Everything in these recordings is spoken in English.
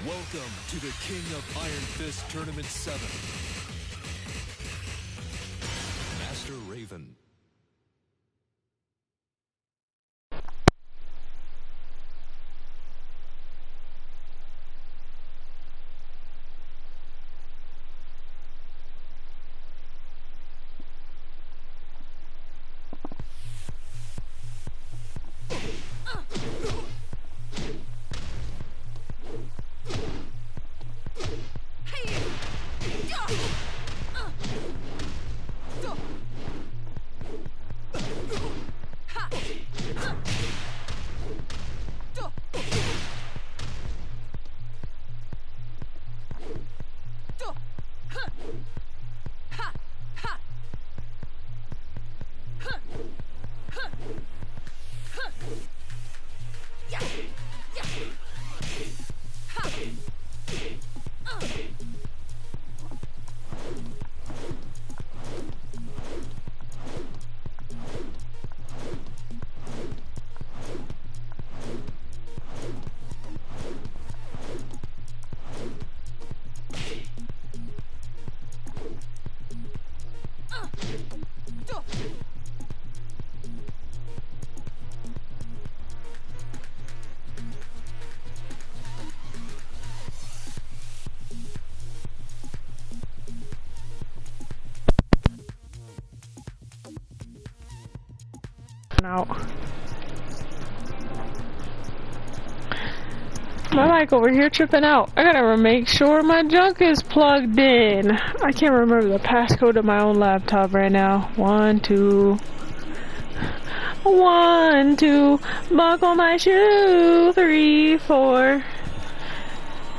Welcome to the King of Iron Fist Tournament 7. Master Raven. Out. My mic over here tripping out. I gotta make sure my junk is plugged in. I can't remember the passcode of my own laptop right now. 1, 2. 1, 2. Buckle my shoe. 3, 4.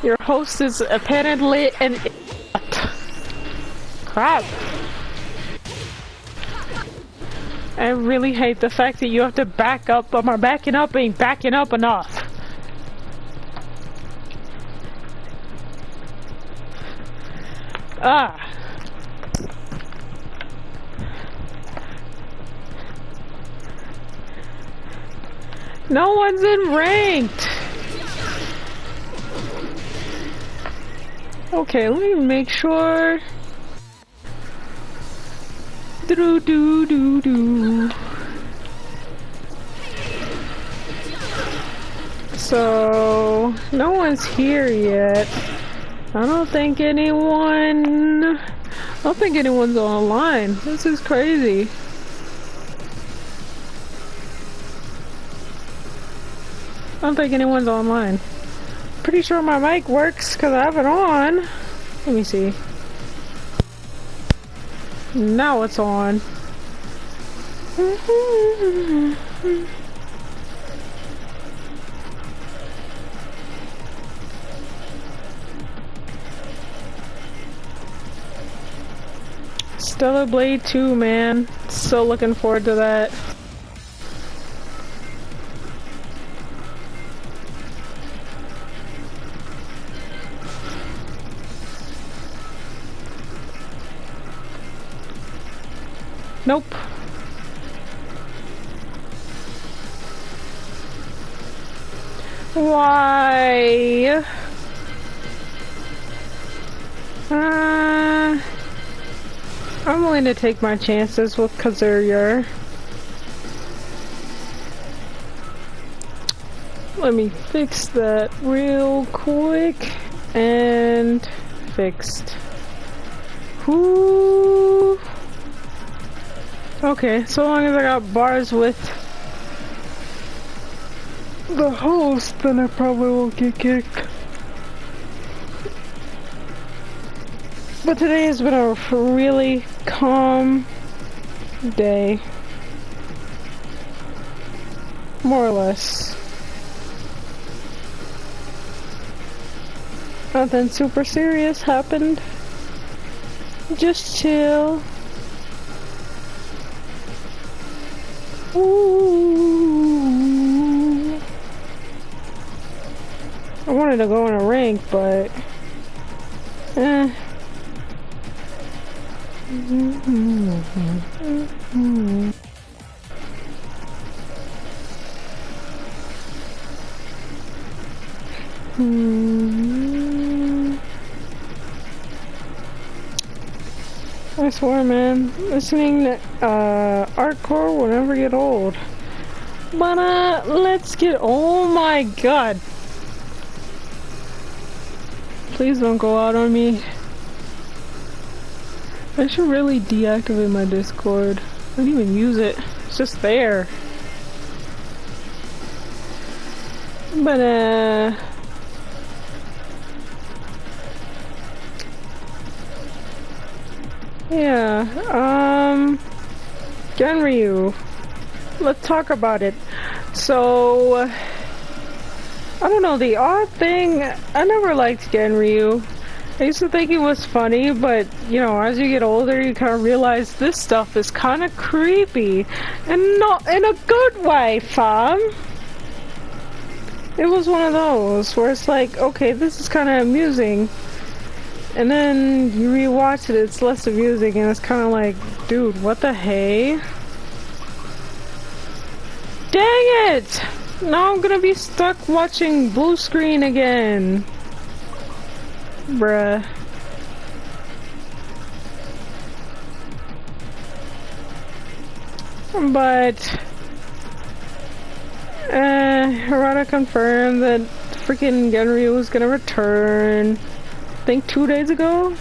Your host is apparently an idiot. Crap. I really hate the fact that you have to back up, but my backing up ain't backing up enough. Ah. No one's in ranked. Okay, let me make sure. Do do do do. So no one's here yet. I don't think anyone's online. This is crazy. I don't think anyone's online. Pretty sure my mic works because I have it on. Let me see. Now it's on. Stellar Blade 2, man. So looking forward to that. Nope. Why? I'm willing to take my chances with Kazurier. Let me fix that real quick. And fixed. Whoo. Okay, so long as I got bars with the host, then I probably won't get kicked. But today has been a really calm day. More or less. Nothing super serious happened. Just chill. Ooh. I wanted to go in a rank, but I swear, man, listening to hardcore will never get old. But let's get. Oh my god! Please don't go out on me. I should really deactivate my Discord. I don't even use it. It's just there. But yeah, Ganryu. Let's talk about it. So, I don't know, the odd thing, I never liked Ganryu. I used to think it was funny, but, you know, as you get older, you kind of realize this stuff is kind of creepy. And not in a good way, fam. It was one of those where it's like, okay, this is kind of amusing. And then you rewatch it, it's less amusing, and it's kind of like, dude, what the hey? Dang it! Now I'm gonna be stuck watching blue screen again. Bruh. But Harada confirmed that freaking Ganryu was gonna return. I think 2 days ago?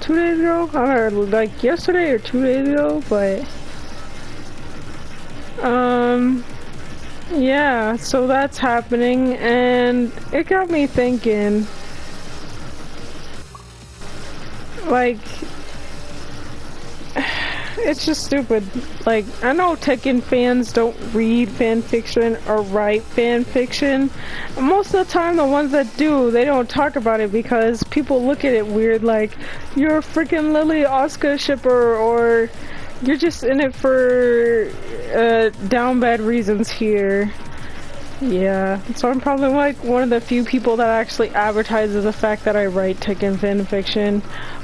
2 days ago? I don't know, like yesterday or 2 days ago, but yeah, so that's happening, and it got me thinking, like, it's just stupid. Like, I know Tekken fans don't read fanfiction or write fanfiction. Most of the time, the ones that do, they don't talk about it because people look at it weird, like, you're a freaking Lily Asuka shipper, or you're just in it for down bad reasons here. Yeah, so I'm probably like one of the few people that actually advertises the fact that I write Tekken fanfiction.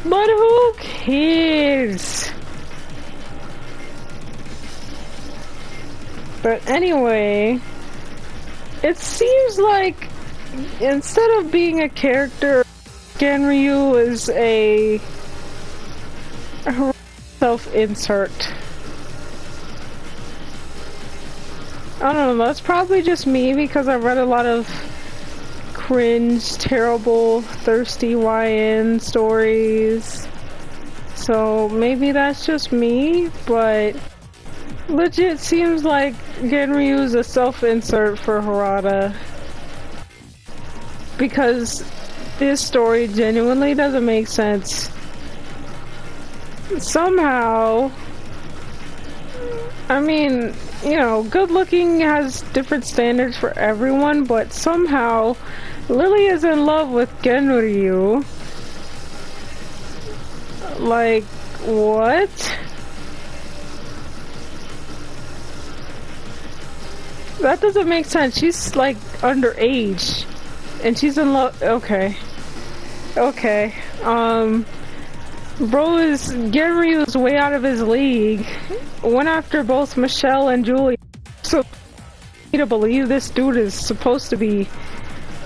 But who cares? But anyway, it seems like instead of being a character, Ganryu is a self-insert. I don't know, that's probably just me because I've read a lot of cringe, terrible, thirsty YN stories. So maybe that's just me, but legit seems like Ganryu is a self-insert for Harada. Because this story genuinely doesn't make sense. Somehow, I mean, you know, good looking has different standards for everyone, but somehow Lily is in love with Ganryu. Like, what? That doesn't make sense. She's like underage and she's in love. Okay. Okay. Ganryu is way out of his league. Went after both Michelle and Julie. So, to believe this dude is supposed to be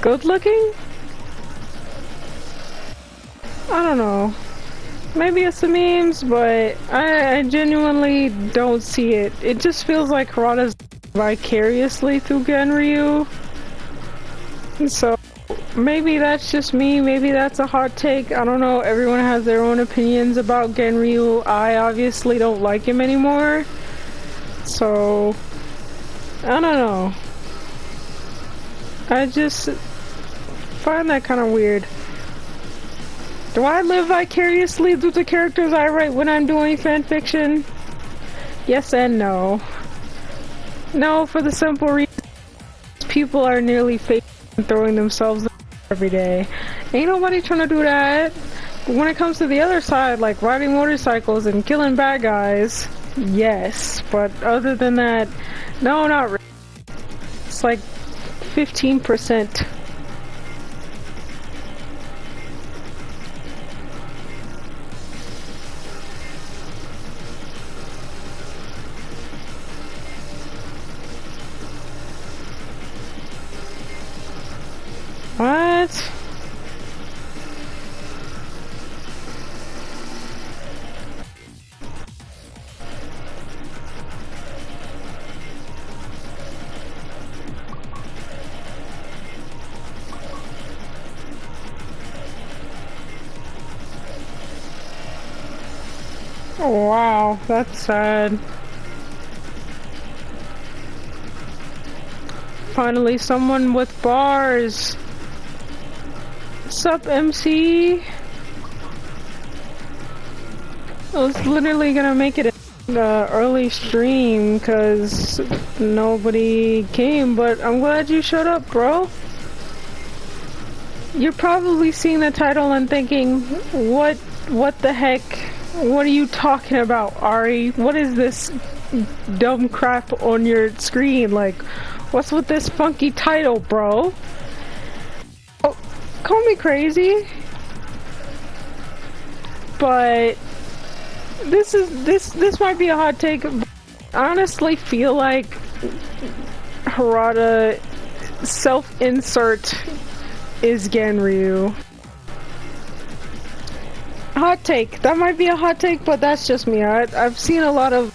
good looking? I don't know. Maybe it's the memes, but I genuinely don't see it. It just feels like Harada's vicariously through Ganryu. So, maybe that's just me, maybe that's a hot take, I don't know, everyone has their own opinions about Ganryu. I obviously don't like him anymore, so I don't know. I just find that kind of weird. Do I live vicariously through the characters I write when I'm doing fanfiction? Yes and no. No, for the simple reason people are nearly fake throwing themselves every day. Ain't nobody trying to do that. But when it comes to the other side, like riding motorcycles and killing bad guys, yes. But other than that, no, not really. It's like 15%. What? Oh, wow, that's sad. Finally, someone with bars. Sup, MC? I was literally gonna make it an early stream because nobody came, but I'm glad you showed up, bro. You're probably seeing the title and thinking, what the heck? What are you talking about, Ari? What is this dumb crap on your screen? Like, what's with this funky title, bro? Oh, call me crazy, but this might be a hot take. I honestly feel like Harada self-insert is Ganryu. Hot take. That might be a hot take, but that's just me. I've seen a lot of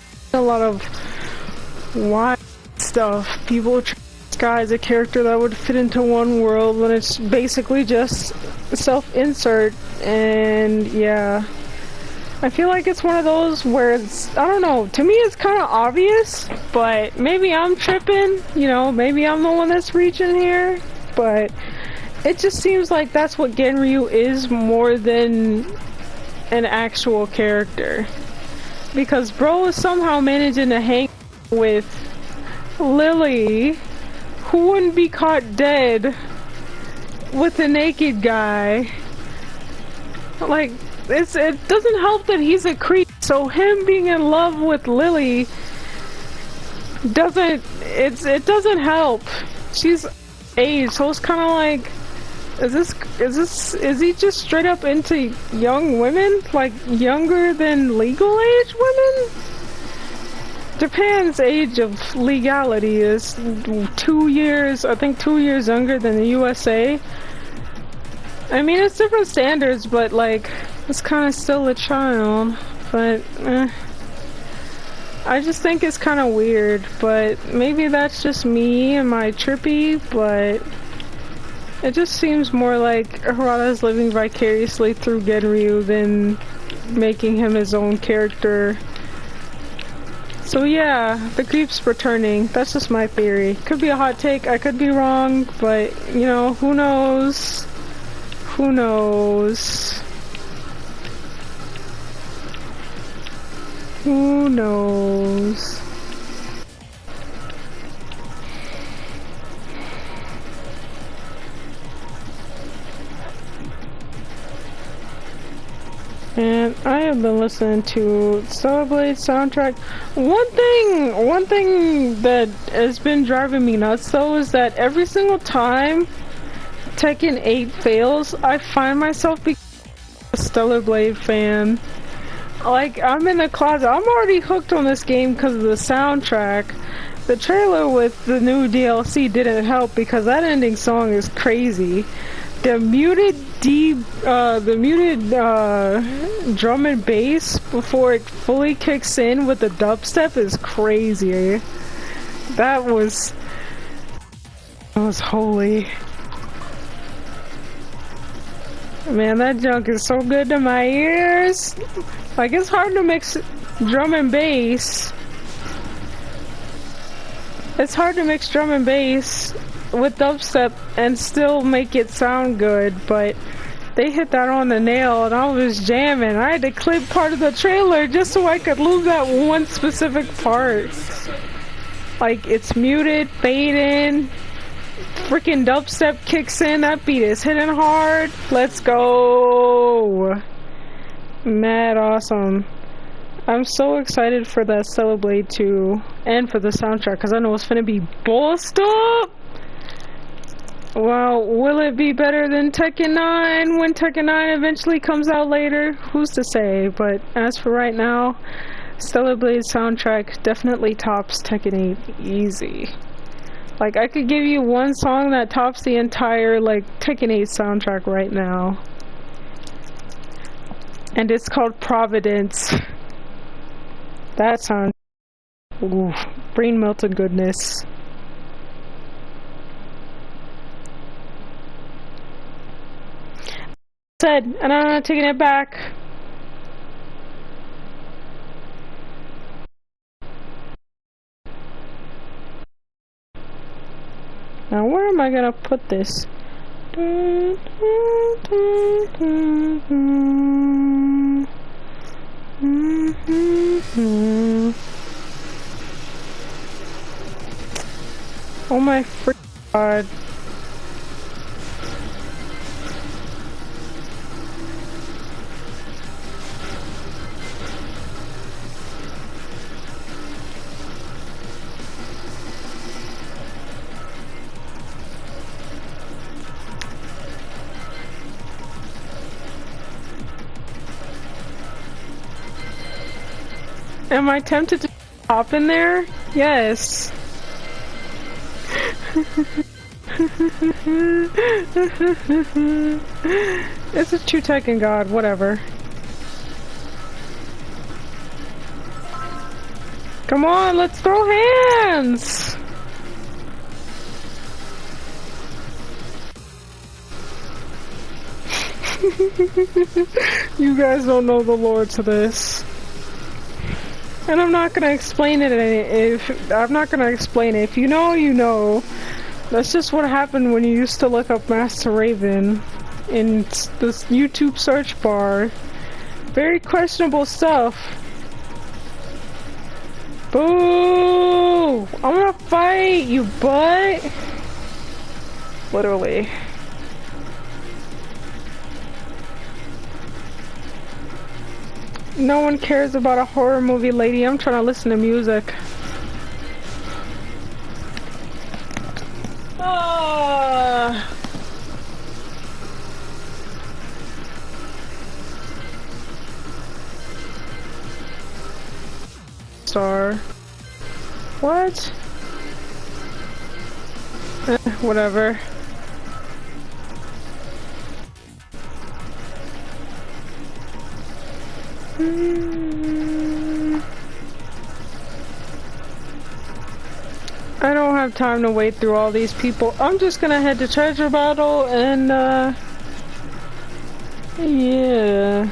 wild stuff. People try to disguise a character that would fit into one world when it's basically just self-insert, and yeah. I feel like it's one of those where it's, I don't know, to me it's kind of obvious, but maybe I'm tripping, you know, maybe I'm the one that's reaching here, but it just seems like that's what Ganryu is more than an actual character. Because bro is somehow managing to hang with Lily, who wouldn't be caught dead with a naked guy. Like, it doesn't help that he's a creep, so him being in love with Lily doesn't help. She's age, so it's kind of like, is he just straight up into young women? Like, younger than legal age women? Japan's age of legality is 2 years, I think 2 years younger than the USA. I mean, it's different standards, but like, it's kind of still a child. But, I just think it's kind of weird, but maybe that's just me and my trippy, but it just seems more like Harada's living vicariously through Ganryu than making him his own character. So yeah, the creep's returning. That's just my theory. Could be a hot take, I could be wrong, but, you know, who knows? Who knows? Who knows? And I have been listening to Celeblade soundtrack. One thing that has been driving me nuts though is that every single time Tekken 8 fails, I find myself becoming a Stellar Blade fan. Like, I'm in the closet. I'm already hooked on this game because of the soundtrack. The trailer with the new DLC didn't help because that ending song is crazy. The muted drum and bass before it fully kicks in with the dubstep is crazy. That was holy. Man, that junk is so good to my ears. Like, it's hard to mix drum and bass. It's hard to mix drum and bass with dubstep and still make it sound good, but they hit that on the nail and I was jamming. I had to clip part of the trailer just so I could lose that one specific part. Like, it's muted, fade in, freaking dubstep kicks in, that beat is hitting hard. Let's go! Mad awesome. I'm so excited for that Celeblade 2 and for the soundtrack because I know it's gonna be bossed up! Well, will it be better than Tekken 9 when Tekken 9 eventually comes out later? Who's to say? But as for right now, Celeblade soundtrack definitely tops Tekken 8 easy. Like, I could give you one song that tops the entire, like, Tekken 8 soundtrack right now. And it's called Providence. That sounds... Ooh, brain melted goodness. Said, and I'm not taking it back. Now where am I gonna put this? Oh my freaking god. Am I tempted to hop in there? Yes. It's a true Tekken god, whatever. Come on, let's throw hands! You guys don't know the lore to this. And I'm not gonna explain it If you know, you know. That's just what happened when you used to look up Master Raven in this YouTube search bar. Very questionable stuff. Boo! I'm gonna fight, you butt! Literally. No one cares about a horror movie, lady. I'm trying to listen to music. Star. What? Whatever. I don't have time to wait through all these people. I'm just gonna head to treasure battle and yeah.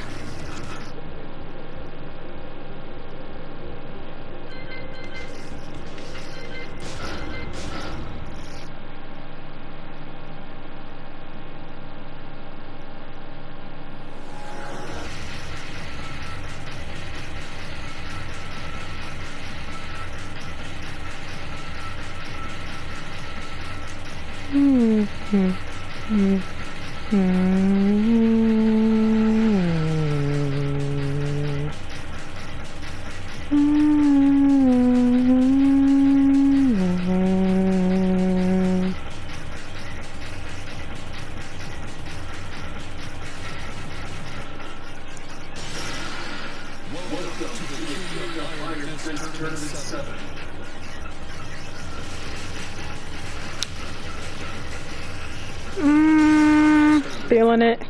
Feeling it.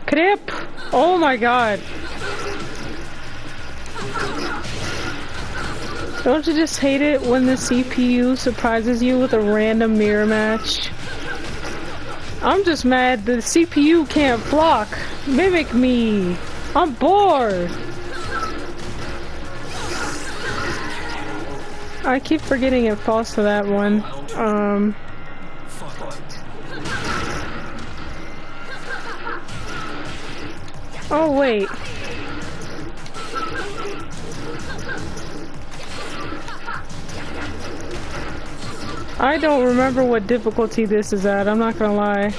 Crip! Oh my god. Don't you just hate it when the CPU surprises you with a random mirror match? I'm just mad the CPU can't block. Mimic me. I'm bored. I keep forgetting it falls to that one. Oh wait. I don't remember what difficulty this is at, I'm not gonna lie.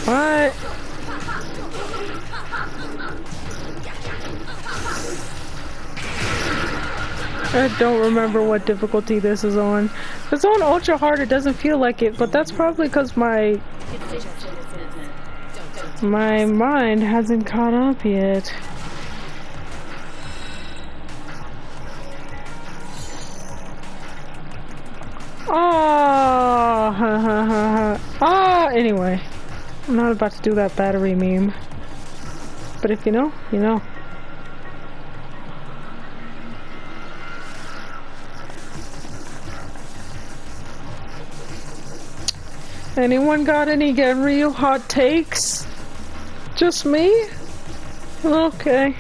What? I don't remember what difficulty this is on. If it's on ultra hard, it doesn't feel like it, but that's probably because my mind hasn't caught up yet. Anyway. I'm not about to do that battery meme. But if you know, you know. Anyone got any Ganryu hot takes? Just me? Okay.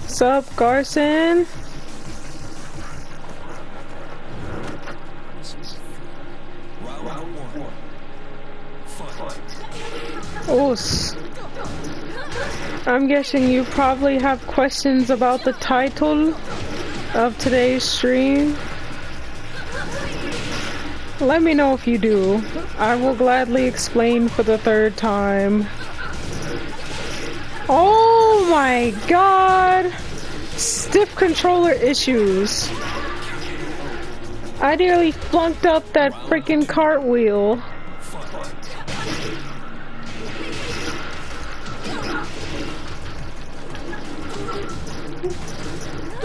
Sup, Garson? Oos. I'm guessing you probably have questions about the title of today's stream. Let me know if you do. I will gladly explain for the third time. Oh my god! Stiff controller issues. I nearly flunked up that freaking cartwheel.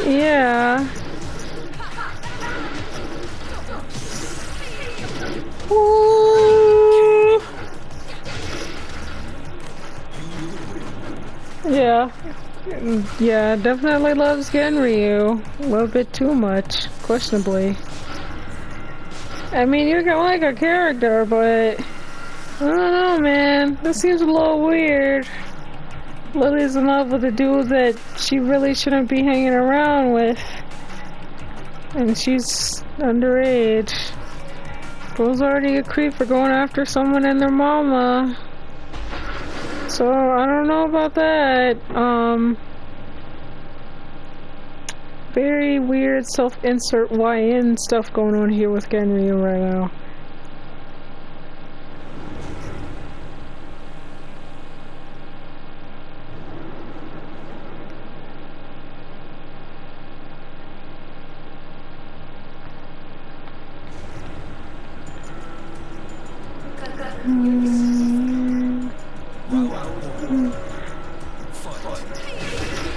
Yeah. Ooh. Yeah. Yeah, definitely loves Ganryu. A little bit too much, questionably. I mean, you can like a character, but I don't know, man. This seems a little weird. Lily's in love with a dude that she really shouldn't be hanging around with. And she's underage. Bro's already a creep for going after someone and their mama. So, I don't know about that. Very weird self-insert YN stuff going on here with Ganryu right now.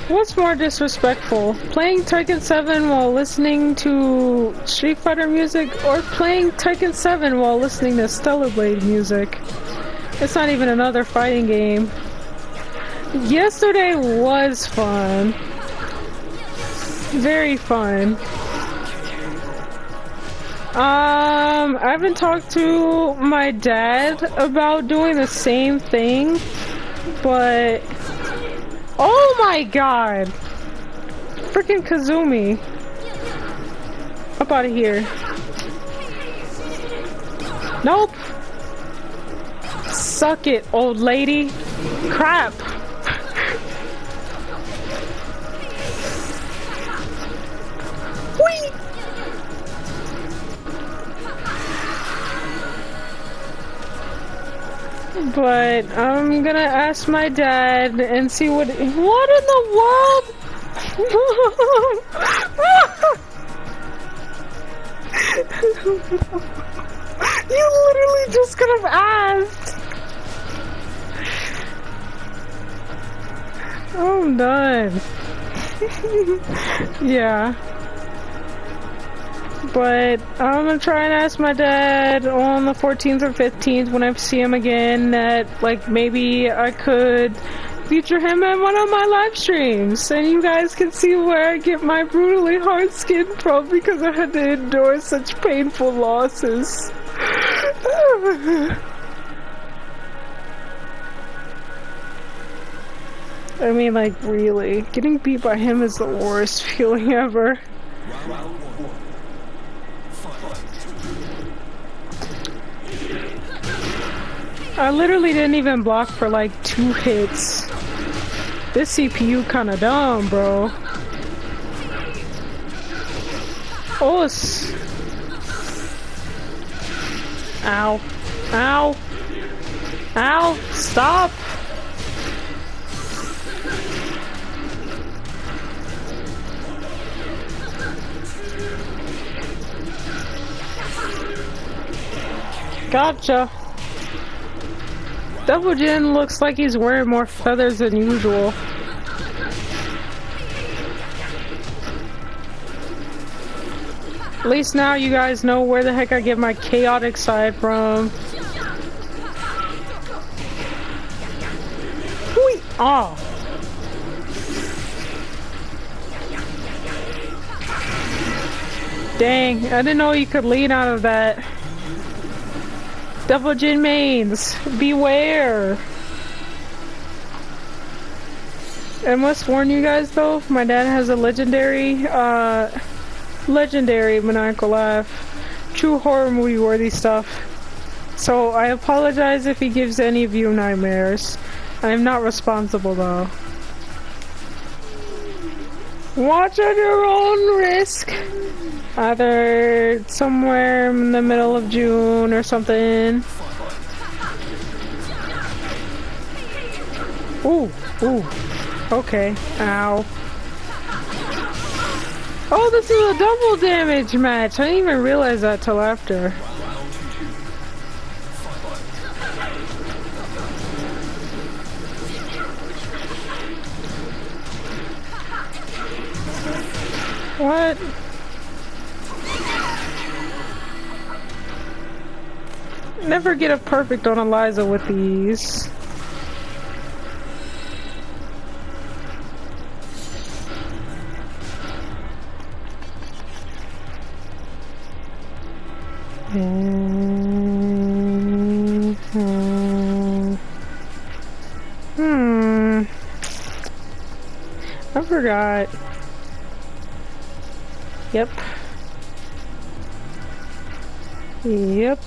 What's more disrespectful? Playing Tekken 7 while listening to Street Fighter music, or playing Tekken 7 while listening to Stellar Blade music? It's not even another fighting game. Yesterday was fun. Very fun. I haven't talked to my dad about doing the same thing, but oh my god! Freaking Kazumi. Up out of here. Nope. Suck it, old lady. Crap. Whee! But I'm gonna ask my dad and see what in the world? You literally just could have asked. I'm done. Yeah. But I'm gonna try and ask my dad on the 14th or 15th when I see him again that, like, maybe I could feature him in one of my live streams, and you guys can see where I get my brutally hard skin from because I had to endure such painful losses. I mean, like, really, getting beat by him is the worst feeling ever. I literally didn't even block for like 2 hits. This CPU kinda dumb, bro. Oh, ow. Ow. Ow. Stop. Gotcha. Double Jin looks like he's wearing more feathers than usual. At least now you guys know where the heck I get my chaotic side from. Whee! Oh. Dang, I didn't know you could lean out of that. Double Jin mains, beware! I must warn you guys though, my dad has a legendary maniacal laugh. True horror movie worthy stuff. So I apologize if he gives any of you nightmares. I am not responsible though. Watch at your own risk. Either somewhere in the middle of June or something. Ooh, ooh. Okay. Ow. Oh, this is a double damage match. I didn't even realize that till after. What? Never get a perfect on Eliza with these. I forgot. Yep. Yep.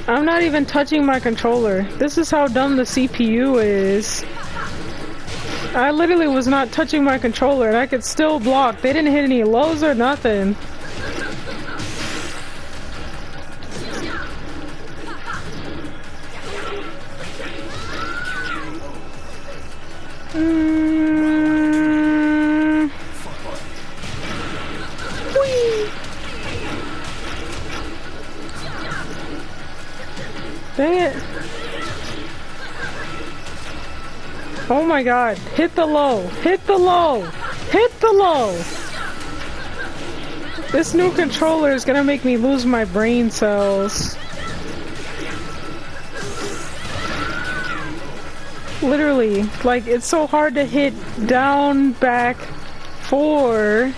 I'm not even touching my controller. This is how dumb the CPU is. I literally was not touching my controller and I could still block. They didn't hit any lows or nothing. Whee! Dang it. Oh my god. Hit the low. Hit the low. Hit the low. This new controller is gonna make me lose my brain cells. Literally. Like, it's so hard to hit down, back, forward.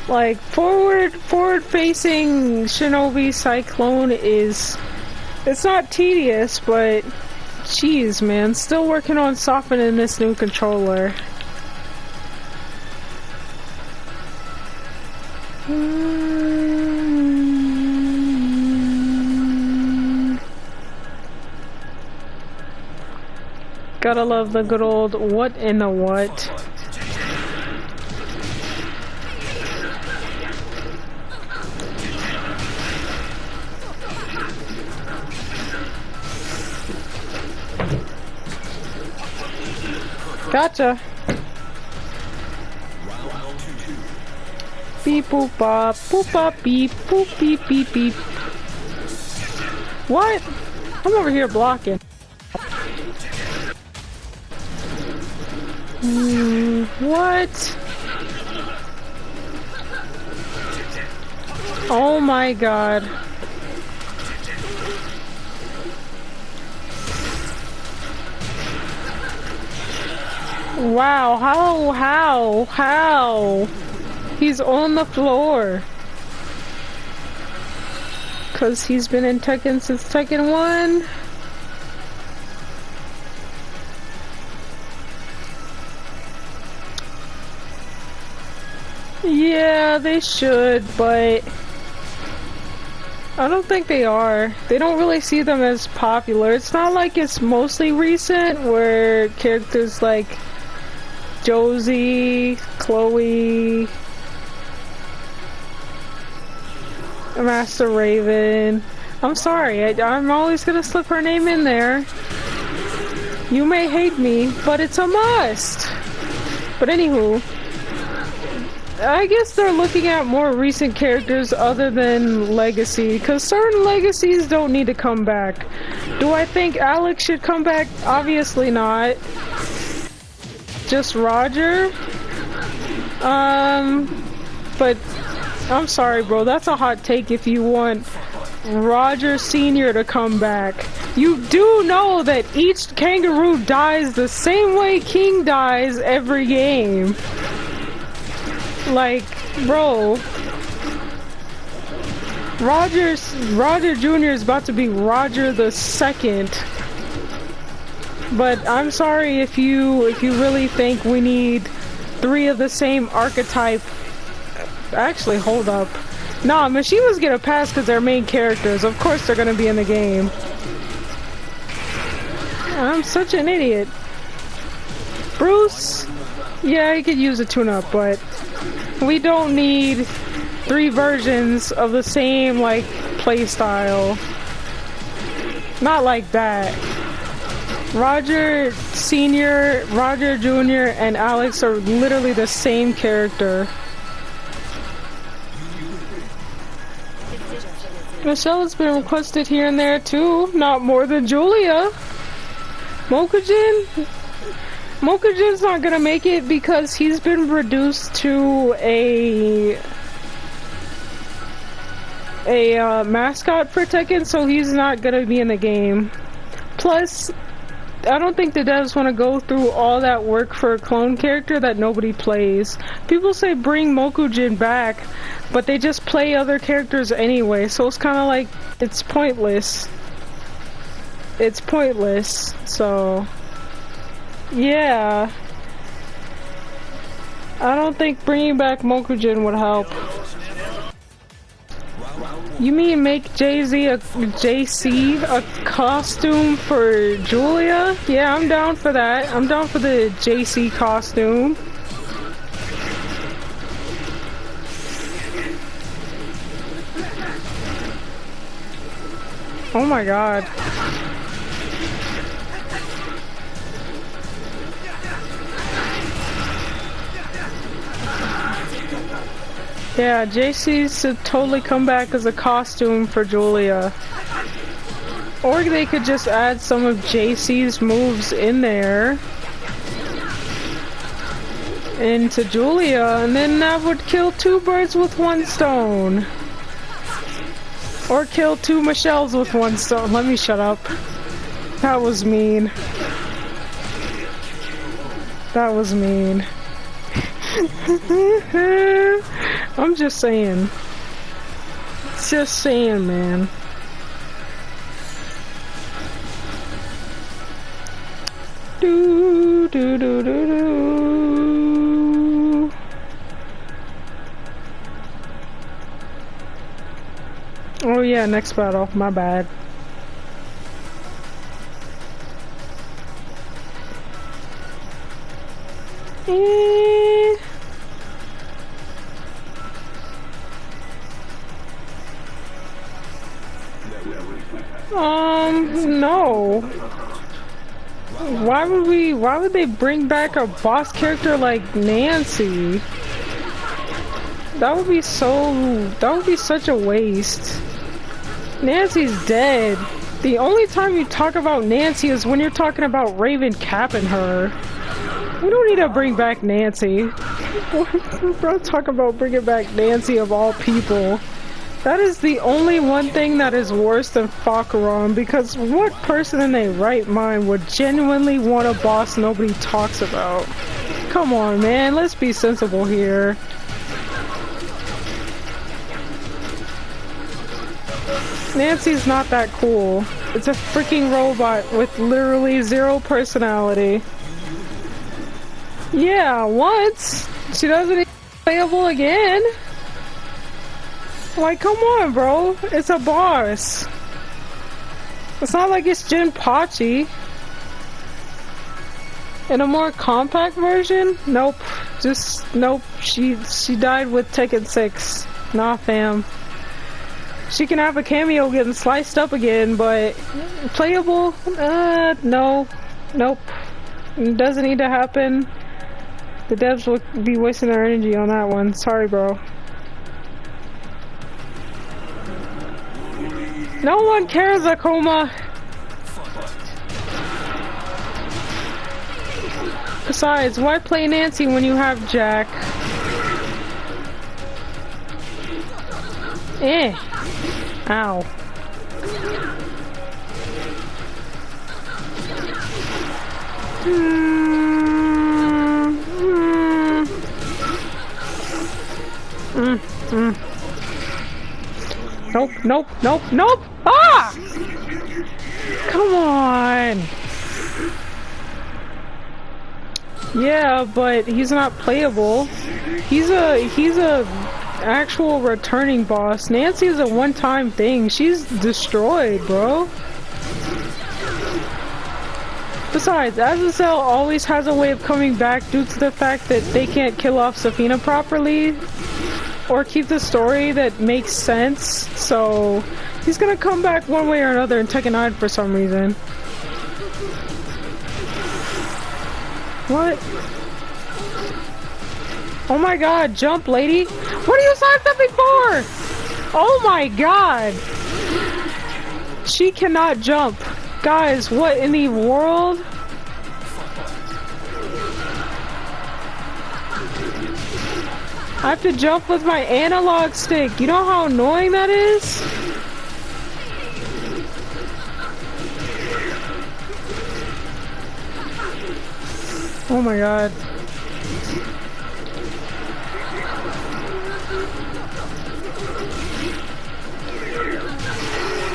Like, forward facing Shinobi Cyclone is... It's not tedious, but... Jeez, man. Still working on softening this new controller. Gotta love the good old what in the what. Gotcha. Beep boop bop beep boop beep beep beep. What? I'm over here blocking. What? Oh my god. Wow, how? He's on the floor. 'Cause he's been in Tekken since Tekken 1. Yeah, they should, but I don't think they are. They don't really see them as popular. It's not like it's mostly recent where characters like Josie, Chloe, Master Raven, I'm sorry, I'm always gonna slip her name in there. You may hate me, but it's a must. But anywho, I guess they're looking at more recent characters other than Legacy, because certain Legacies don't need to come back. Do I think Alex should come back? Obviously not. Just Roger? But I'm sorry, bro, that's a hot take if you want Roger Sr. to come back. You do know that each kangaroo dies the same way King dies every game. Like, bro, Roger Jr. is about to be Roger the Second. But I'm sorry if you really think we need 3 of the same archetype. Actually, hold up. Nah, Mishima's gonna pass because they're main characters. Of course they're gonna be in the game. I'm such an idiot. Bruce, yeah, he could use a tune-up, but we don't need 3 versions of the same, like, playstyle. Not like that. Roger Sr., Roger Jr., and Alex are literally the same character. Michelle has been requested here and there too, not more than Julia. Mokujin's not gonna make it because he's been reduced to a mascot for Tekken, so he's not gonna be in the game. Plus, I don't think the devs want to go through all that work for a clone character that nobody plays. People say bring Mokujin back, but they just play other characters anyway, so it's kind of like, it's pointless. It's pointless, so... yeah. I don't think bringing back Mokujin would help. You mean make JC a costume for Julia? Yeah, I'm down for that. I'm down for the JC costume. Oh my god. Yeah, JC should totally come back as a costume for Julia. Or they could just add some of JC's moves in there into Julia, and then that would kill 2 birds with 1 stone. Or kill 2 Michelles with 1 stone. Let me shut up. That was mean. That was mean. I'm just saying. Just saying, man. Do do do do do. Oh yeah, next battle. My bad. No. Why would they bring back a boss character like Nancy? That would be such a waste. Nancy's dead. The only time you talk about Nancy is when you're talking about Raven capping her. We don't need to bring back Nancy. Bro, talk about bringing back Nancy of all people. That is the only one thing that is worse than Fakuron, because what person in their right mind would genuinely want a boss nobody talks about? Come on, man, let's be sensible here. Nancy's not that cool. It's a freaking robot with literally 0 personality. Yeah, once. She doesn't even be playable again. Like, come on, bro. It's a boss. It's not like it's Jinpachi. In a more compact version? Nope. Just, nope. She died with Tekken 6. Nah, fam. She can have a cameo getting sliced up again, but playable? No. Nope. It doesn't need to happen. The devs will be wasting their energy on that one. Sorry, bro. No one cares, Akuma. Besides, why play Nancy when you have Jack? Eh. Ow. Nope, nope, nope, nope! Ah! Come on! Yeah, but he's not playable. He's a actual returning boss. Nancy is a one-time thing. She's destroyed, bro. Besides, Azazel always has a way of coming back due to the fact that they can't kill off Safina properly or keep the story that makes sense, so he's gonna come back one way or another in Tekken 9 for some reason. What? Oh my god, jump, lady! What are you sidestepping for? Oh my god! She cannot jump. Guys, what in the world? I have to jump with my analog stick. You know how annoying that is? Oh my god.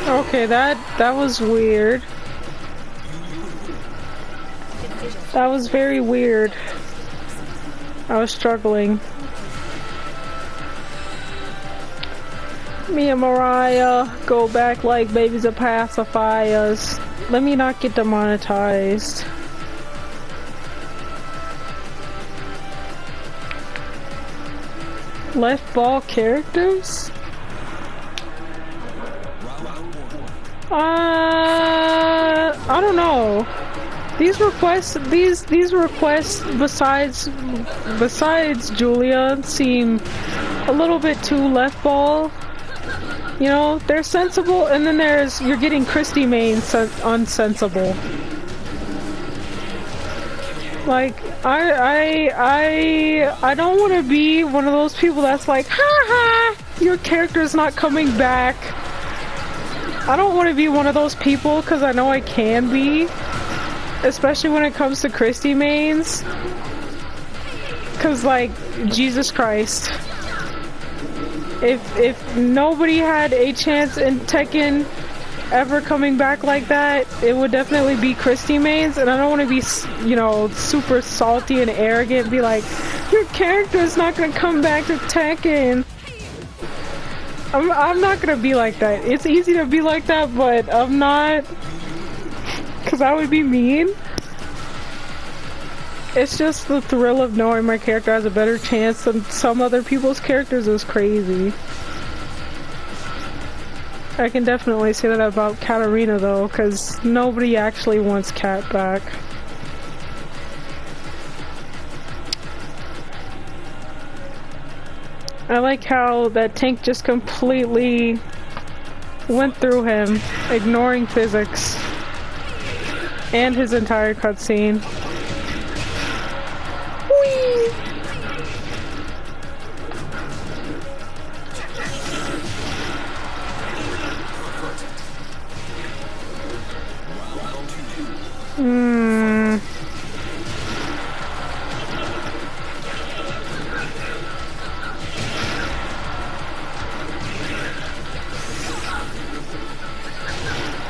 Okay, that was weird. That was very weird. I was struggling. Me and Mariah go back like babies of pacifiers. Let me not get demonetized. Left ball characters? I don't know. These requests besides Julia seem a little bit too left ball. You know, they're sensible, and then there's you're getting Christy main unsensible. Like I don't want to be one of those people that's like, ha ha, your character's not coming back. I don't want to be one of those people because I know I can be, especially when it comes to Christy mains. Because, like, Jesus Christ. If nobody had a chance in Tekken ever coming back like that, it would definitely be Christy mains, and I don't want to be, you know, super salty and arrogant and be like, your character's not going to come back to Tekken. I'm not gonna be like that. It's easy to be like that, but I'm not, because I would be mean. It's just the thrill of knowing my character has a better chance than some other people's characters is crazy. I can definitely say that about Katarina though, because nobody actually wants Kat back. I like how that tank just completely went through him, ignoring physics and his entire cutscene. Whee!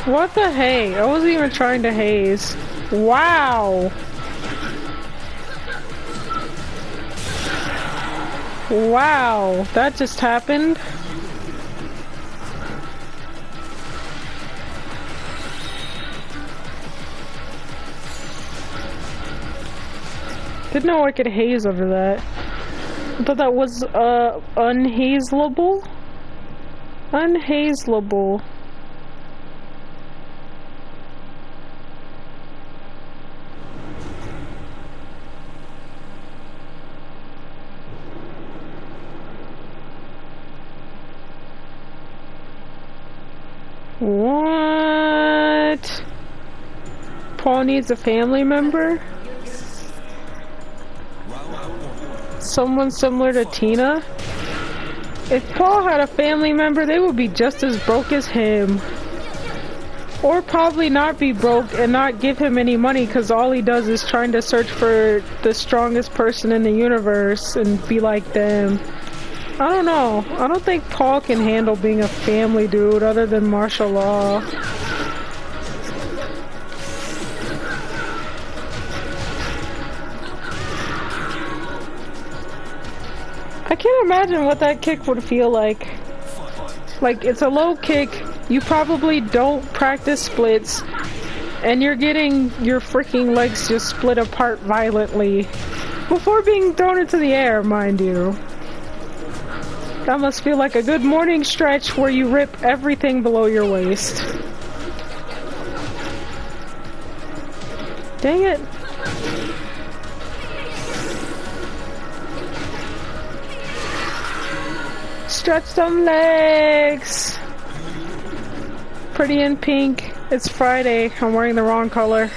What the hey? I wasn't even trying to haze. Wow! Wow, that just happened. Didn't know I could haze over that. I thought that was unhazelable. Unhazelable. What? Paul needs a family member? Someone similar to Tina? If Paul had a family member, they would be just as broke as him. Or probably not be broke and not give him any money because all he does is trying to search for the strongest person in the universe and be like them. I don't know. I don't think Paul can handle being a family dude other than martial law. I can't imagine what that kick would feel like. Like, it's a low kick, you probably don't practice splits, and you're getting your freaking legs just split apart violently. Before being thrown into the air, mind you. That must feel like a good morning stretch where you rip everything below your waist. Dang it. Stretch them legs. Pretty in pink. It's Friday. I'm wearing the wrong color.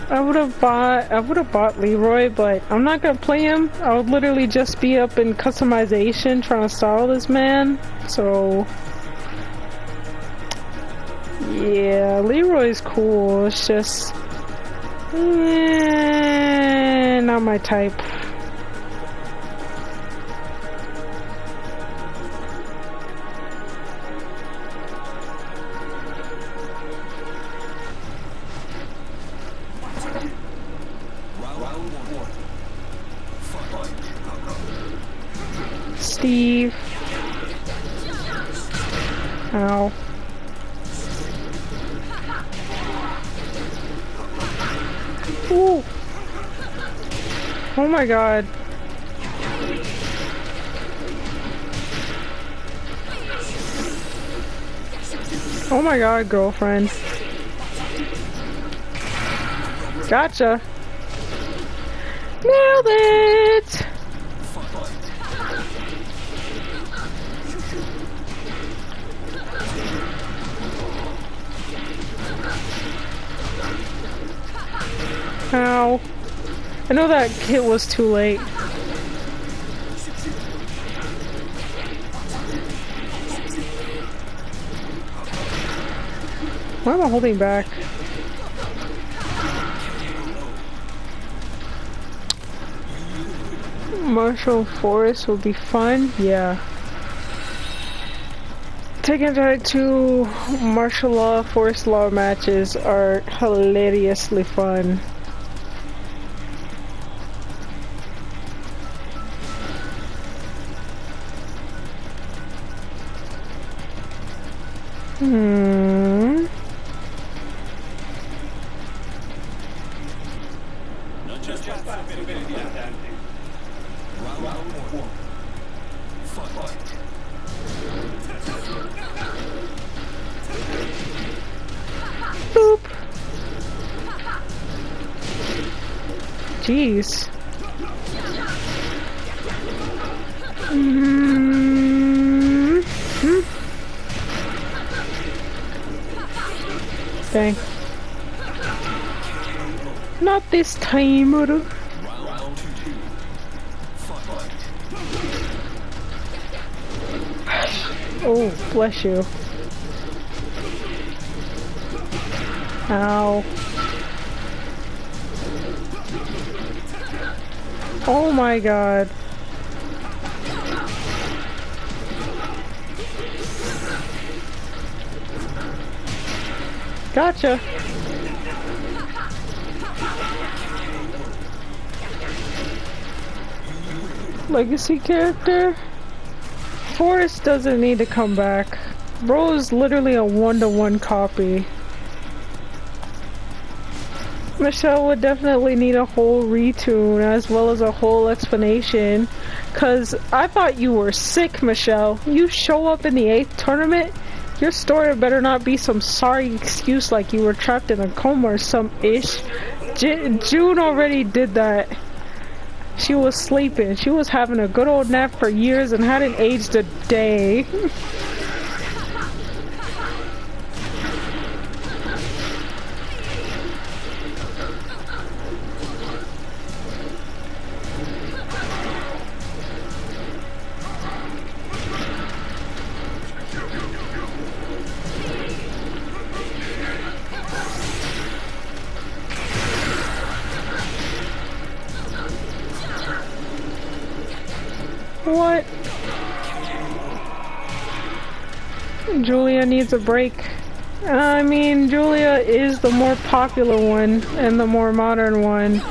I would have bought Leroy, but I'm not gonna play him. I would literally just be up in customization trying to style this man. So yeah, Leroy's cool. It's just not my type. Steve. Ow. Ooh. Oh my god. Oh my god, girlfriend. Gotcha. Nailed it! Ow. I know that hit was too late. Why am I holding back? Martial Forest will be fun, yeah. Tekken 2 martial law, forest law matches are hilariously fun. Boop. Jeez. Dang. Not this time, Uru. Oh, bless you. Ow. Oh my god. Gotcha. Legacy character? Forrest doesn't need to come back. Bro is literally a 1-to-1 copy. Michelle would definitely need a whole retune as well as a whole explanation. Cause I thought you were sick, Michelle. You show up in the 8th tournament, your story better not be some sorry excuse like you were trapped in a coma or some ish. June already did that. She was sleeping. She was having a good old nap for years and hadn't aged a day. What? Julia needs a break. I mean, Julia is the more popular one and the more modern one,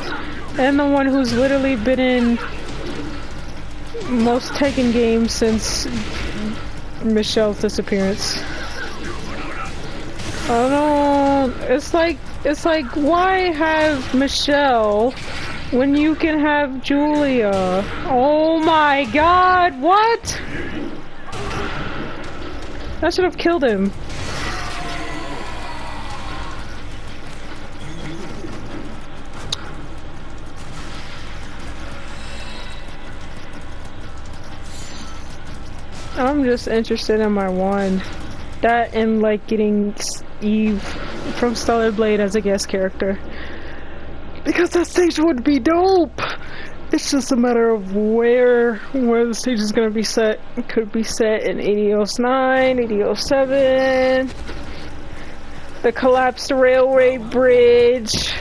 and the one who's literally been in most Tekken games since Michelle's disappearance. Oh no, it's like, why have Michelle when you can have Julia? Oh my god, what? I should have killed him. I'm just interested in my one. That and like getting Eve from Stellar Blade as a guest character. Because that stage would be dope! It's just a matter of where the stage is gonna be set. It could be set in 8009, 8007, the collapsed railway bridge,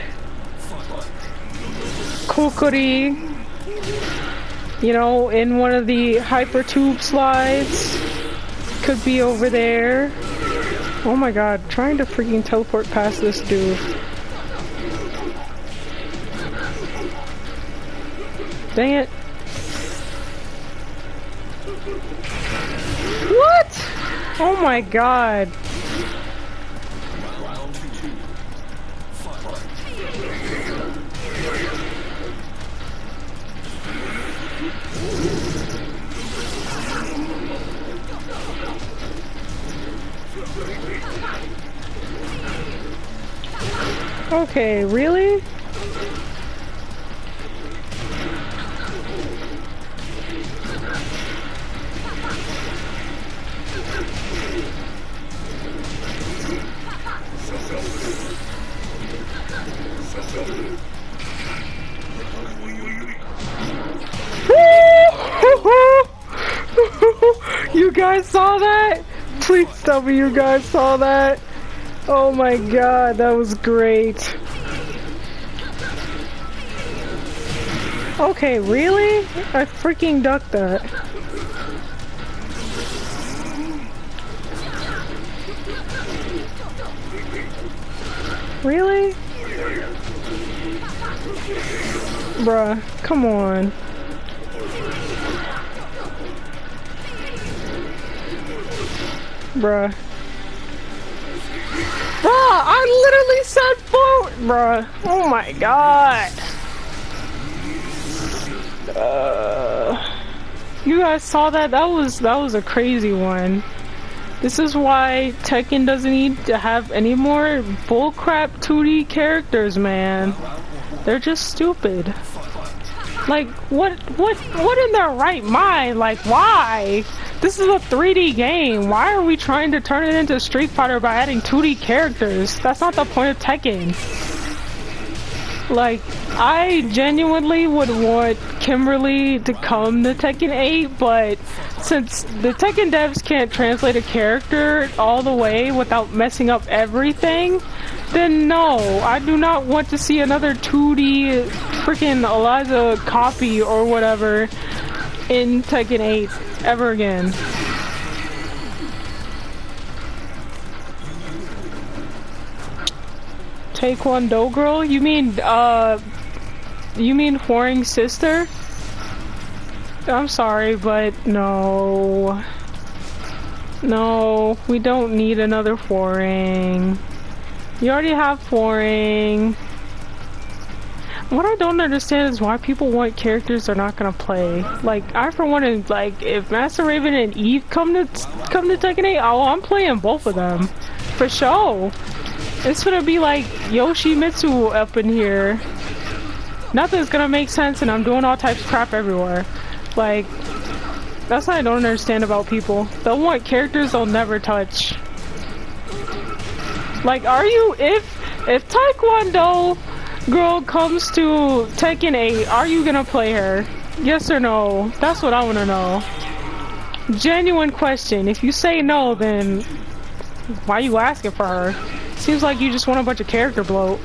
Kokori, you know, in one of the hyper tube slides. Could be over there. Oh my god, trying to freaking teleport past this dude. Dang it. What? Oh my god. Okay, really? You guys saw that? Please tell me you guys saw that. Oh my god, that was great. Okay, really? I freaking ducked that. Really? Bruh, come on. Bruh. Bruh, I literally said forward. Bruh. Oh my god. You guys saw that? That was a crazy one. This is why Tekken doesn't need to have any more bullcrap 2D characters, man. They're just stupid. Like, what in their right mind? Like, why? This is a 3D game. Why are we trying to turn it into Street Fighter by adding 2D characters? That's not the point of Tekken. Like, I genuinely would want Kimberly to come to Tekken 8, but since the Tekken devs can't translate a character all the way without messing up everything, then no, I do not want to see another 2D freaking Eliza copy or whatever in Tekken 8 ever again. Taekwondo girl? You mean whoring sister? I'm sorry, but no. No, we don't need another whoring. You already have whoring. What I don't understand is why people want characters they're not gonna play. Like, I for one, is like, if Master Raven and Eve come to Tekken 8, oh, I'm playing both of them. For sure. It's gonna be like Yoshimitsu up in here. Nothing's gonna make sense and I'm doing all types of crap everywhere. Like, that's what I don't understand about people. They'll want characters they'll never touch. Like, are you, if Taekwondo girl comes to Tekken 8, are you gonna play her? Yes or no? That's what I wanna know. Genuine question. If you say no, then why are you asking for her? Seems like you just want a bunch of character bloat.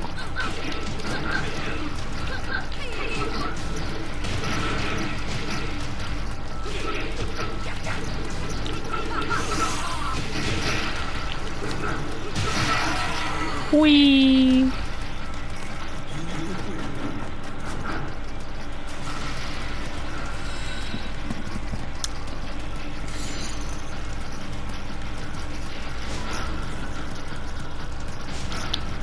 Whee!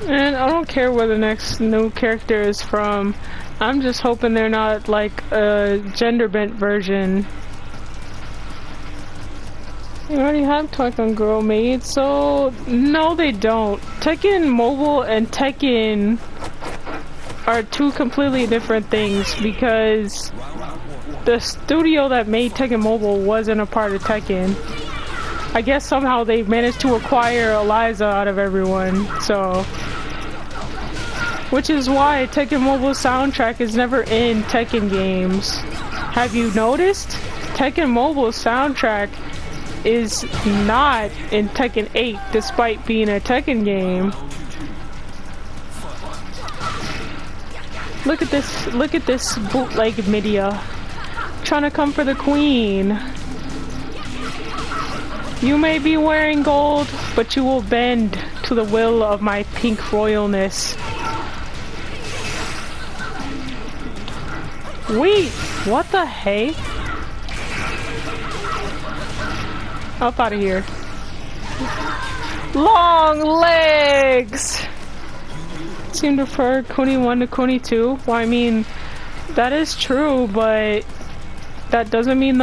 And I don't care where the next new character is from. I'm just hoping they're not like a gender bent version. You already have Tekken Girl made, so no they don't. Tekken Mobile and Tekken are two completely different things because the studio that made Tekken Mobile wasn't a part of Tekken. I guess somehow they managed to acquire Eliza out of everyone, so. Which is why Tekken Mobile soundtrack is never in Tekken games. Have you noticed? Tekken Mobile soundtrack is not in Tekken 8 despite being a Tekken game. Look at this bootleg media. Trying to come for the queen. You may be wearing gold, but you will bend to the will of my pink royalness. Wait, what the heck? Up out of here. Long legs! Seem to prefer Kuni 1 to Kuni 2. Well, I mean, that is true, but that doesn't mean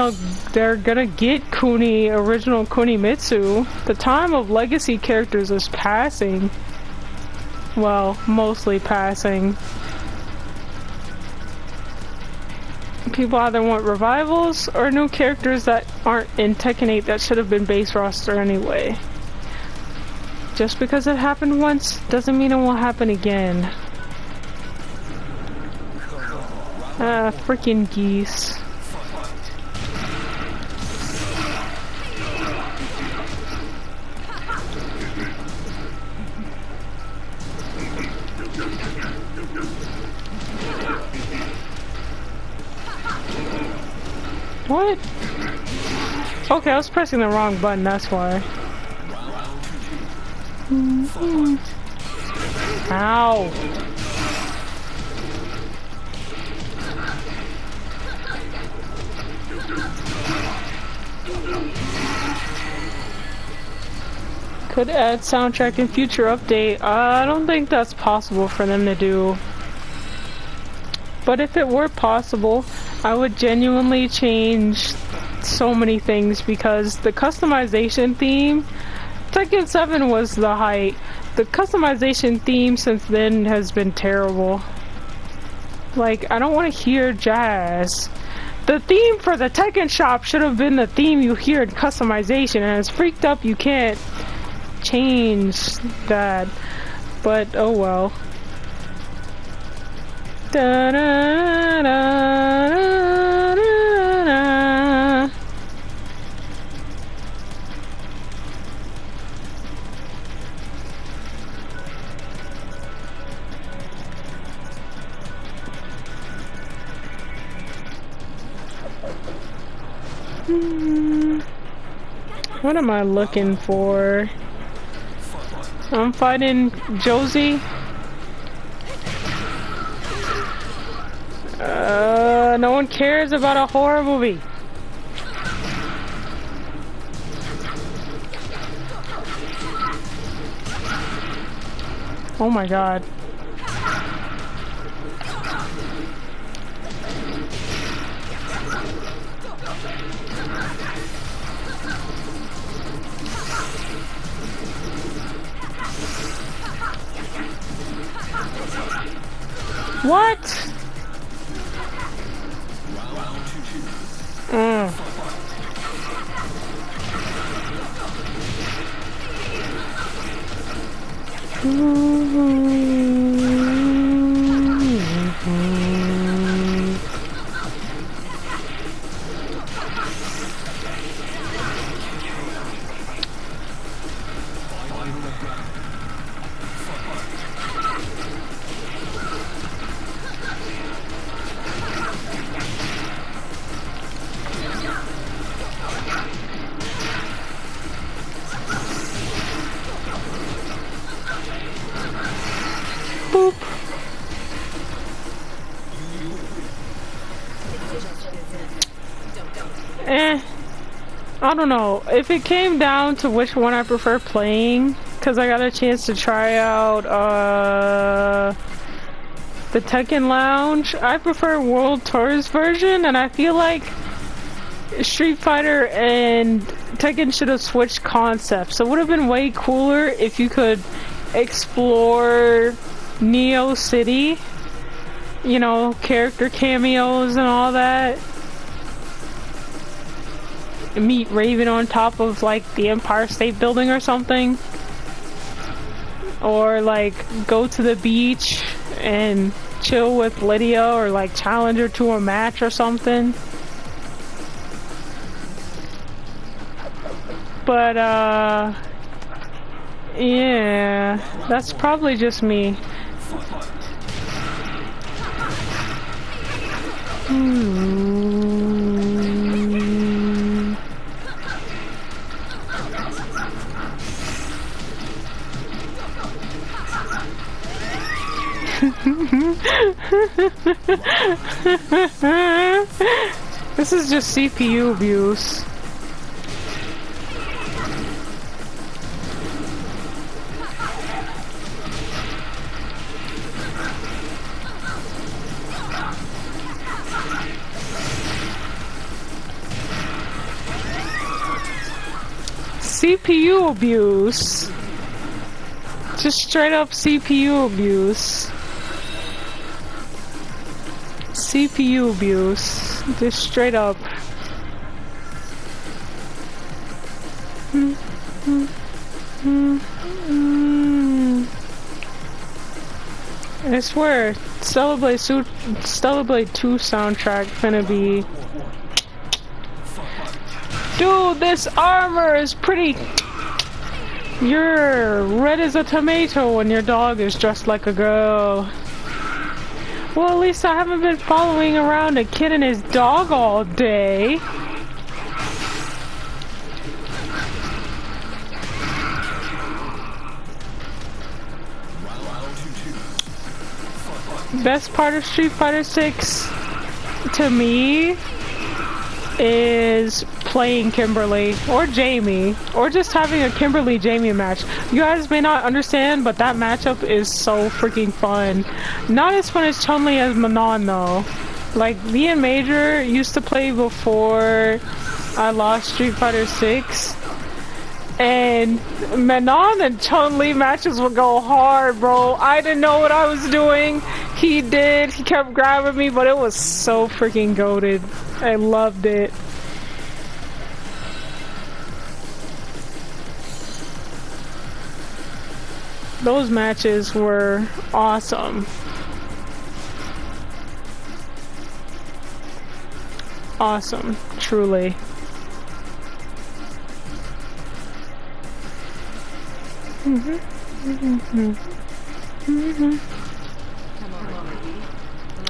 they're gonna get Kuni, original Kunimitsu. The time of legacy characters is passing. Well, mostly passing. People either want revivals or new characters that aren't in Tekken 8 that should have been base roster anyway. Just because it happened once doesn't mean it will happen again. Ah, freaking geese. What? Okay, I was pressing the wrong button, that's why. Ow! Could add soundtrack in future update. I don't think that's possible for them to do. But if it were possible, I would genuinely change so many things because the customization theme, Tekken 7 was the height. The customization theme since then has been terrible. Like, I don't want to hear jazz. The theme for the Tekken shop should have been the theme you hear in customization, and it's freaked up you can't change that. But oh well. Da, da, da, da, da, da. What am I looking for? I'm fighting Josie. No one cares about a horror movie. Oh my god. What? Boop. I don't know. If it came down to which one I prefer playing, because I got a chance to try out the Tekken Lounge, I prefer World Tour's version, and I feel like Street Fighter and Tekken should have switched concepts. So it would have been way cooler if you could explore Neo City, you know, character cameos and all that. Meet Raven on top of like the Empire State Building or something. Or like go to the beach and chill with Lydia or like challenge her to a match or something. But yeah, that's probably just me. This is just CPU abuse. CPU abuse. Just straight up CPU abuse. CPU abuse. Just straight up. I swear, Stellar Blade 2 soundtrack finna be... Dude, this armor is pretty... You're red as a tomato when your dog is dressed like a girl. Well, at least I haven't been following around a kid and his dog all day. Best part of Street Fighter 6 to me is playing Kimberly or Jamie, or just having a Kimberly Jamie match. You guys may not understand, but that matchup is so freaking fun. Not as fun as Chun-Li as Manon though. Like me and Major used to play before I lost Street Fighter 6, and Manon and Chun-Li matches would go hard, bro. I didn't know what I was doing. He did. He kept grabbing me, but it was so freaking goated. I loved it. Those matches were awesome. Awesome, truly.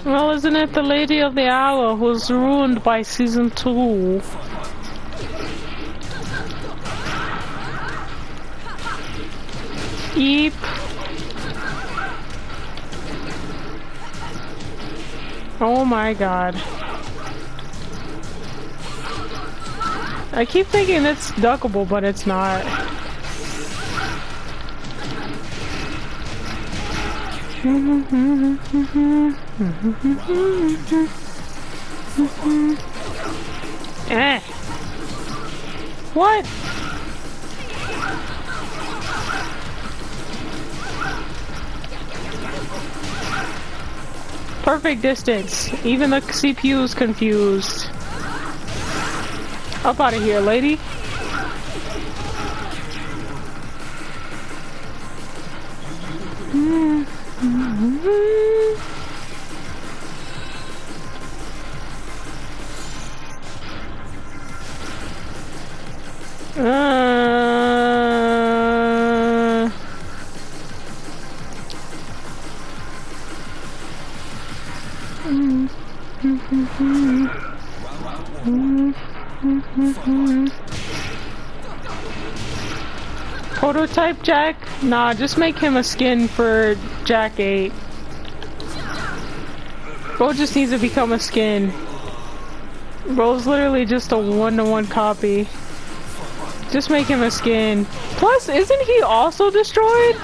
Well, isn't it the Lady of the Hour who's ruined by season 2? Eep. Oh my god. I keep thinking it's duckable, but it's not. Eh. What? Perfect distance. Even the CPU's confused. Up out of here, lady. Prototype Jack? Nah, just make him a skin for Jack 8. Bro just needs to become a skin. Bro's literally just a one-to-one copy. Just make him a skin. Plus, isn't he also destroyed?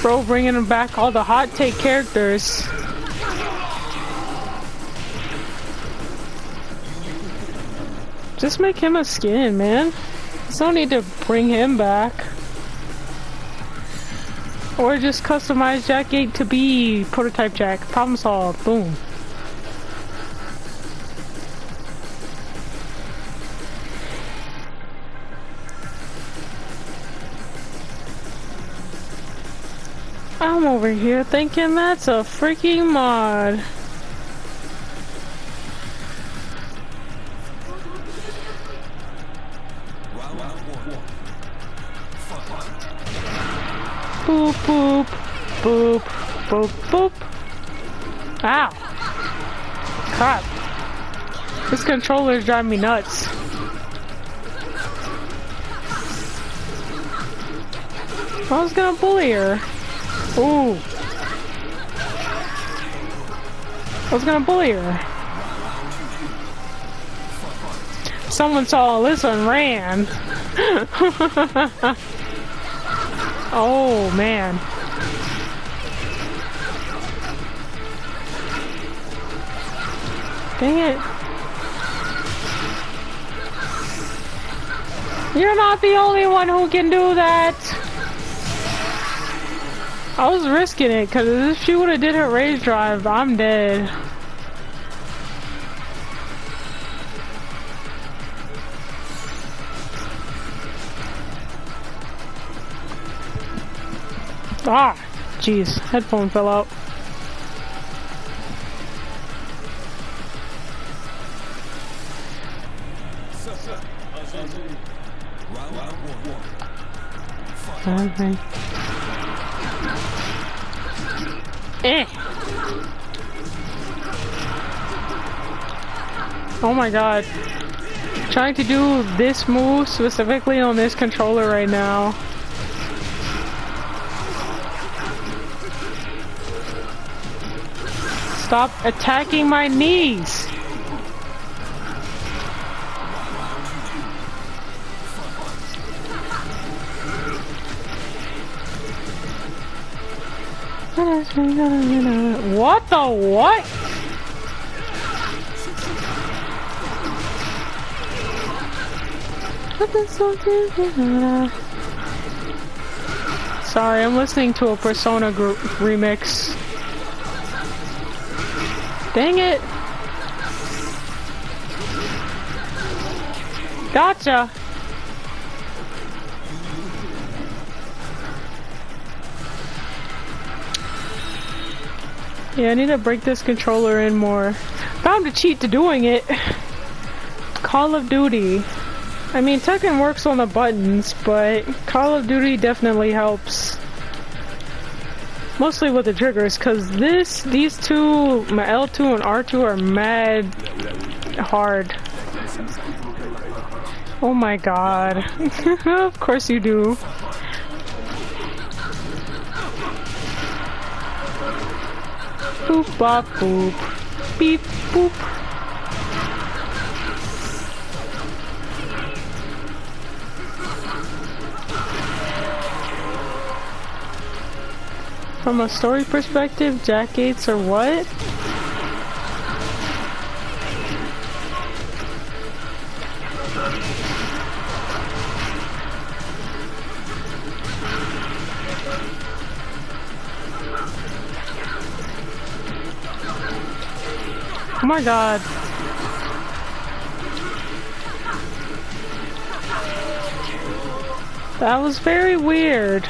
Bro bringing back all the hot take characters. Just make him a skin, man. There's no need to bring him back. Or just customize Jack 8 to be Prototype Jack. Problem solved. Boom. I'm over here thinking that's a freaking mod. Boop, boop, boop, boop, boop. Ow. Crap. This controller is driving me nuts. I was gonna bully her. Ooh. I was gonna bully her. Someone saw Alyssa and ran. Oh man. Dang it. You're not the only one who can do that. I was risking it because if she would have did her rage drive, I'm dead. Ah, jeez, headphone fell out. Okay. Oh my god. Trying to do this move specifically on this controller right now. Stop attacking my knees! What the what? Sorry, I'm listening to a Persona group remix. Dang it! Gotcha! Yeah, I need to break this controller in more. Found a cheat to doing it. Call of Duty. I mean, Tekken works on the buttons, but Call of Duty definitely helps. Mostly with the triggers, cause these two, my L2 and R2 are mad hard. Oh my god. Of course you do. Boop bop boop. Beep boop. From a story perspective, Jack Gates or what? Oh my god. That was very weird.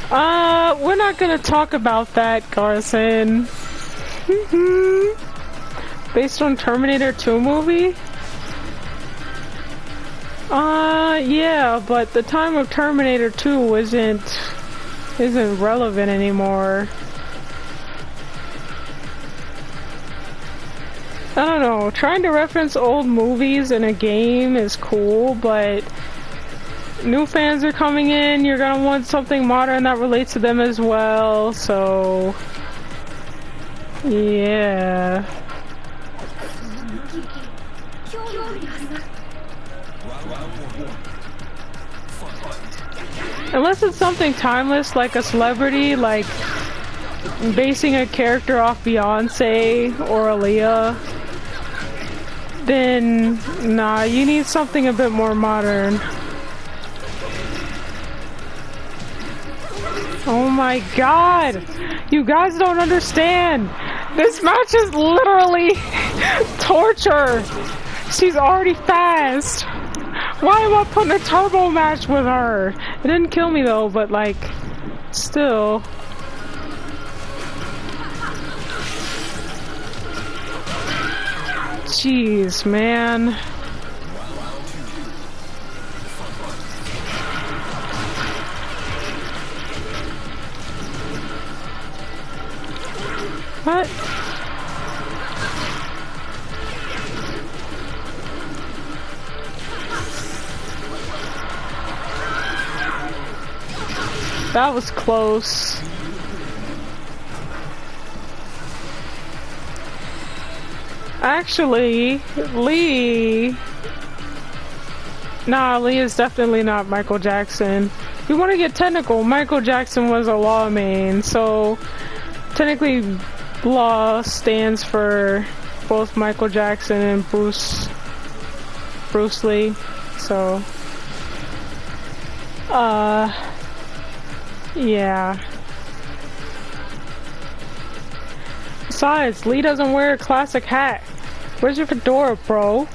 We're not gonna talk about that, Garson. Based on Terminator 2 movie? Yeah, but the time of Terminator 2 isn't relevant anymore. I don't know, trying to reference old movies in a game is cool, but new fans are coming in, you're gonna want something modern that relates to them as well, so yeah. Unless it's something timeless like a celebrity, like basing a character off Beyonce or Aaliyah, then nah, you need something a bit more modern. Oh my god! You guys don't understand! This match is literally torture! She's already fast! Why am I putting a turbo match with her? It didn't kill me though, but like, still. Jeez, man. What? That was close. Actually, Lee... Nah, Lee is definitely not Michael Jackson. If you want to get technical, Michael Jackson was a law main, so technically law stands for both Michael Jackson and Bruce Lee, so yeah. Besides, Lee doesn't wear a classic hat. Where's your fedora, bro?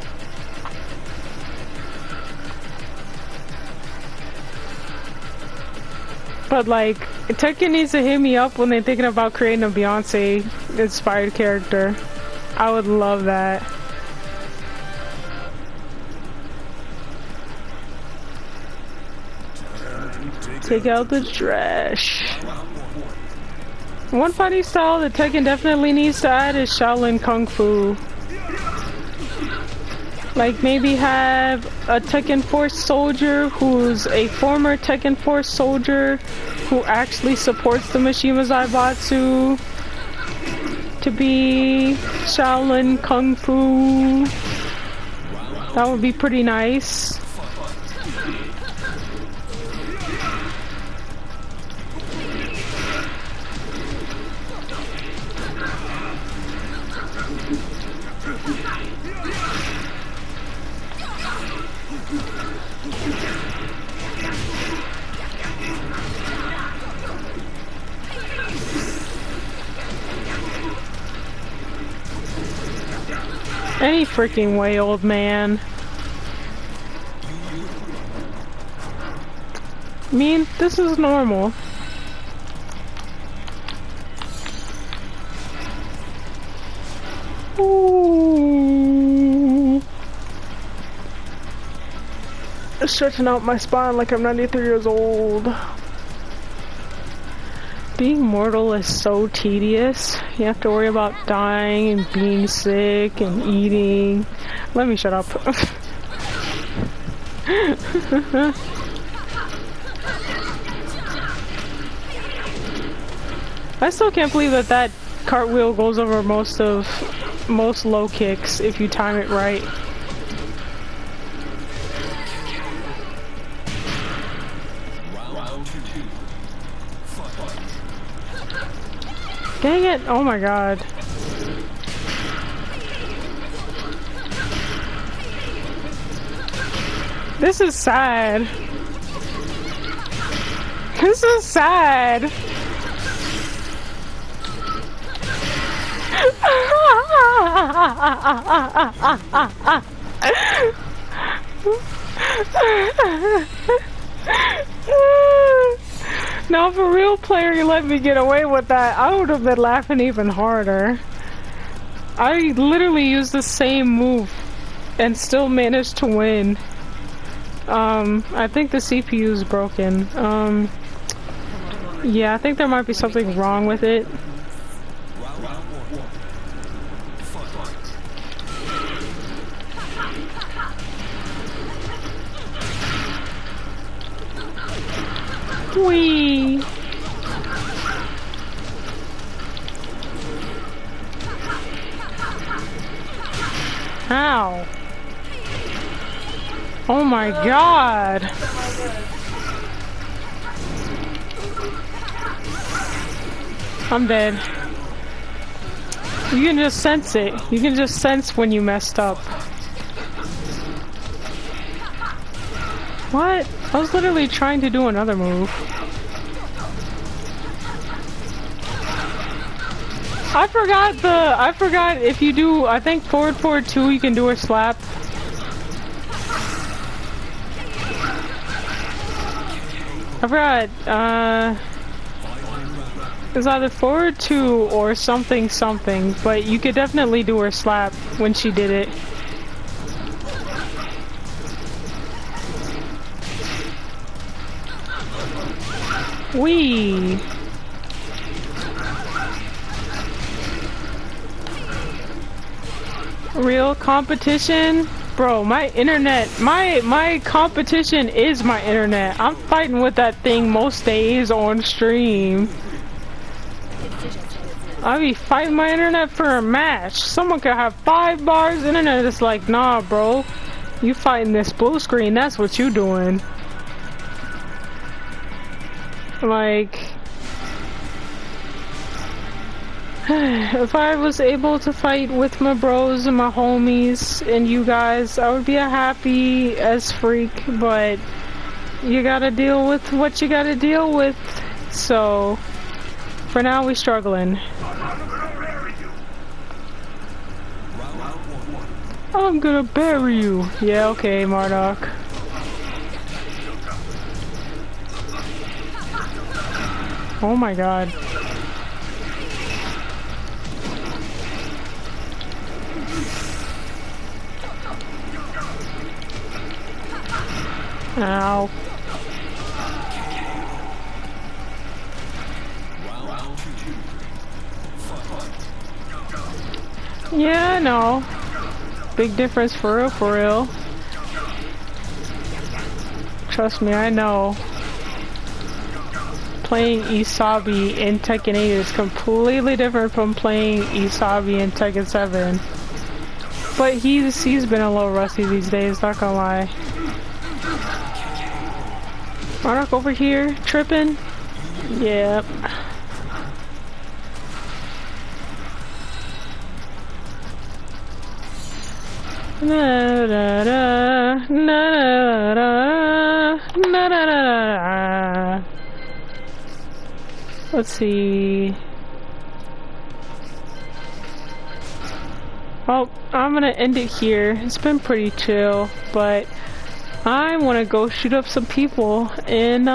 But like, Tekken needs to hit me up when they're thinking about creating a Beyonce inspired character. I would love that. Take out the trash. One fighting style that Tekken definitely needs to add is Shaolin Kung Fu. Like maybe have a Tekken Force soldier who's a former Tekken Force soldier who actually supports the Mishima Zaibatsu to be Shaolin Kung Fu. That would be pretty nice. Any freaking way, old man. I mean, this is normal. Ooh. Stretching out my spine like I'm 93 years old. Being mortal is so tedious. You have to worry about dying and being sick and eating. Let me shut up. I still can't believe that cartwheel goes over most low kicks if you time it right. Dang it! Oh my god. This is sad. This is sad. Now, if a real player let me get away with that, I would have been laughing even harder. I literally used the same move and still managed to win. I think the CPU is broken. Yeah, I think there might be something wrong with it. Whee! Ow! Oh my god! I'm dead. You can just sense it. You can just sense when you messed up. What? I was literally trying to do another move. I forgot if you do, I think forward 2 you can do a slap. I forgot, it's either forward 2 or something, but you could definitely do her slap when she did it. Wee! Real competition? Bro, my internet, my competition is my internet. I'm fighting with that thing most days on stream. I be fighting my internet for a match. Someone could have 5 bars internet. It's like, nah, bro. You fighting this blue screen, that's what you doing. Like, if I was able to fight with my bros and my homies and you guys, I would be a happy as freak, but you gotta deal with what you gotta deal with. So, for now, we struggling. I'm gonna bury you. Yeah, okay, Marduk. Oh my god. Ow. Yeah, I know. Big difference for real. Trust me, I know. Playing Isabi in Tekken 8 is completely different from playing Isabi in Tekken 7. But he's been a little rusty these days, not gonna lie. Monarch over here, tripping? Yep. Na da da, na da da, na da da. Let's see. Well, I'm gonna end it here. It's been pretty chill, but I want to go shoot up some people in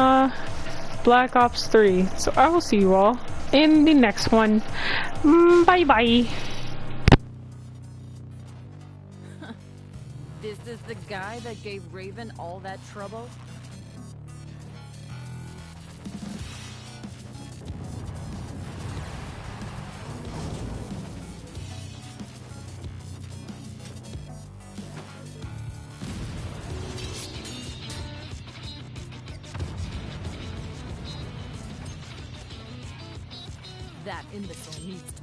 Black Ops 3. So I will see you all in the next one. Bye bye. This is the guy that gave Raven all that trouble? That imbecile needs